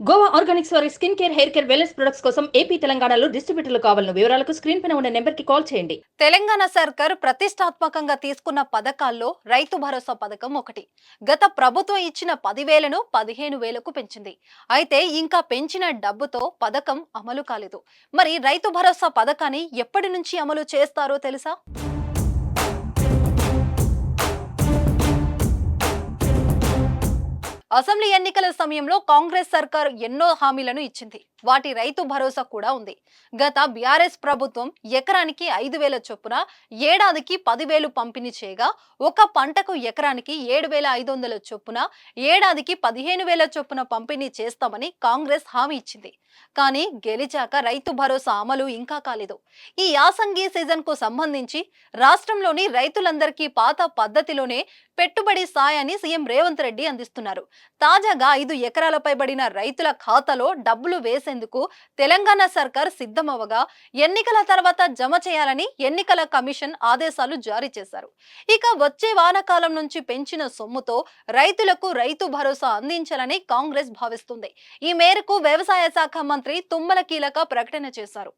Goa Organics వారి skin care, hair care, wellness products కోసం AP, తెలంగాణలో డిస్ట్రిబ్యూటర్లు కావాలను వివరాలకు స్క్రీన్ పైన ఉన్న నెంబర్కి కాల్ చేయండి. తెలంగాణ సర్కార్ ప్రతిష్టాత్మకంగా తీసుకున్న పథకాల్లో రైతు భరోసా పథకం ఒకటి. గత ప్రభుత్వం ఇచ్చిన 10,000ను 15,000కు పెంచింది. అయితే ఇంకా పెంచిన డబ్బుతో పథకం అమలు కాలేదు. మరి రైతు భరోసా పథకాన్ని ఎప్పటి నుంచి అమలు చేస్తారో తెలుసా? అసెంబ్లీ ఎన్నికల సమయంలో కాంగ్రెస్ సర్కార్ ఎన్నో హామీలను ఇచ్చింది. వాటి రైతు భరోసా కూడా ఉంది. గత బీఆర్ఎస్ ప్రభుత్వం ఎకరానికి 5,000 చొప్పున ఏడాదికి 10,000 పంపిణీ చేయగా, ఒక పంటకు ఎకరానికి 7,500 చొప్పున ఏడాదికి 15,000 చొప్పున పంపిణీ చేస్తామని కాంగ్రెస్ హామీ ఇచ్చింది. కానీ గెలిచాక రైతు భరోసా అమలు ఇంకా కాలేదు. ఈ యాసంగి సీజన్ కు సంబంధించి రాష్ట్రంలోని రైతులందరికీ పాత పద్ధతిలోనే పెట్టుబడి సాయాన్ని సీఎం రేవంత్ రెడ్డి అందిస్తున్నారు. తాజాగా 5 ఎకరాలపై పడిన రైతుల ఖాతాలో డబ్బులు వేసేందుకు తెలంగాణ సర్కార్ సిద్ధమవగా, ఎన్నికల తర్వాత జమ చేయాలని ఎన్నికల కమిషన్ ఆదేశాలు జారీ చేశారు. ఇక వచ్చే వానాకాలం నుంచి పెంచిన సొమ్ముతో రైతులకు రైతు భరోసా అందించాలని కాంగ్రెస్ భావిస్తుంది. ఈ మేరకు వ్యవసాయ శాఖ మంత్రి తుమ్మల కీలక ప్రకటన చేశారు.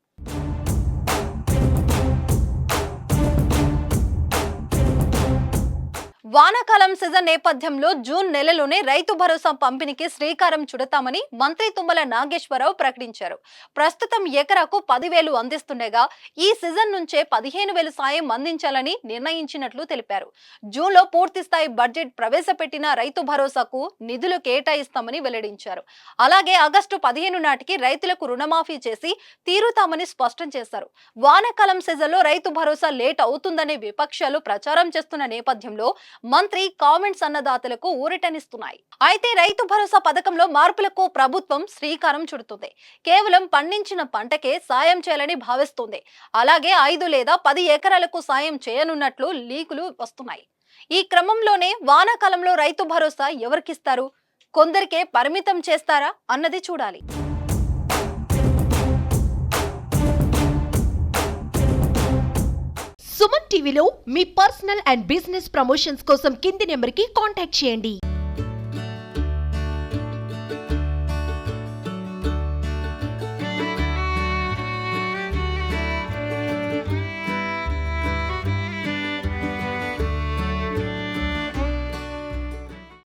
వానాకాలం సీజన్ నేపథ్యంలో జూన్ నెలలోనే రైతు భరోసా పంపిణీకి శ్రీకారం చుడతామని మంత్రి తుమ్మల నాగేశ్వరరావు ప్రకటించారు. ప్రస్తుతం ఎకరాకు 10,000 అందిస్తుండగా ఈ సీజన్ నుంచే 15,000 సాయం అందించాలని నిర్ణయించినట్లు తెలిపారు. జూన్లో పూర్తి స్థాయి బడ్జెట్ ప్రవేశపెట్టిన రైతు భరోసాకు నిధులు కేటాయిస్తామని వెల్లడించారు. అలాగే ఆగస్టు 15 నాటికి రైతులకు రుణమాఫీ చేసి తీరుతామని స్పష్టం చేశారు. వానాకాలం సీజన్లో రైతు భరోసా లేట్ అవుతుందనే విపక్షాలు ప్రచారం చేస్తున్న నేపథ్యంలో మంత్రి కామెంట్స్ అన్నదాతలకు ఊరటనిస్తున్నాయి. అయితే రైతు భరోసా పథకంలో మార్పులకు ప్రభుత్వం శ్రీకారం చుడుతుంది. కేవలం పండించిన పంటకే సాయం చేయాలని భావిస్తుంది. అలాగే 5 లేదా 10 ఎకరాలకు సాయం చేయనున్నట్లు లీకులు వస్తున్నాయి. ఈ క్రమంలోనే వానాకాలంలో రైతు భరోసా ఎవరికిస్తారు? కొందరికే పరిమితం చేస్తారా అన్నది చూడాలి. సుమన్ టీవీలో మీ పర్సనల్ అండ్ బిజినెస్ ప్రమోషన్స్ కోసం కింది నెంబర్కి కాంటాక్ట్ చేయండి.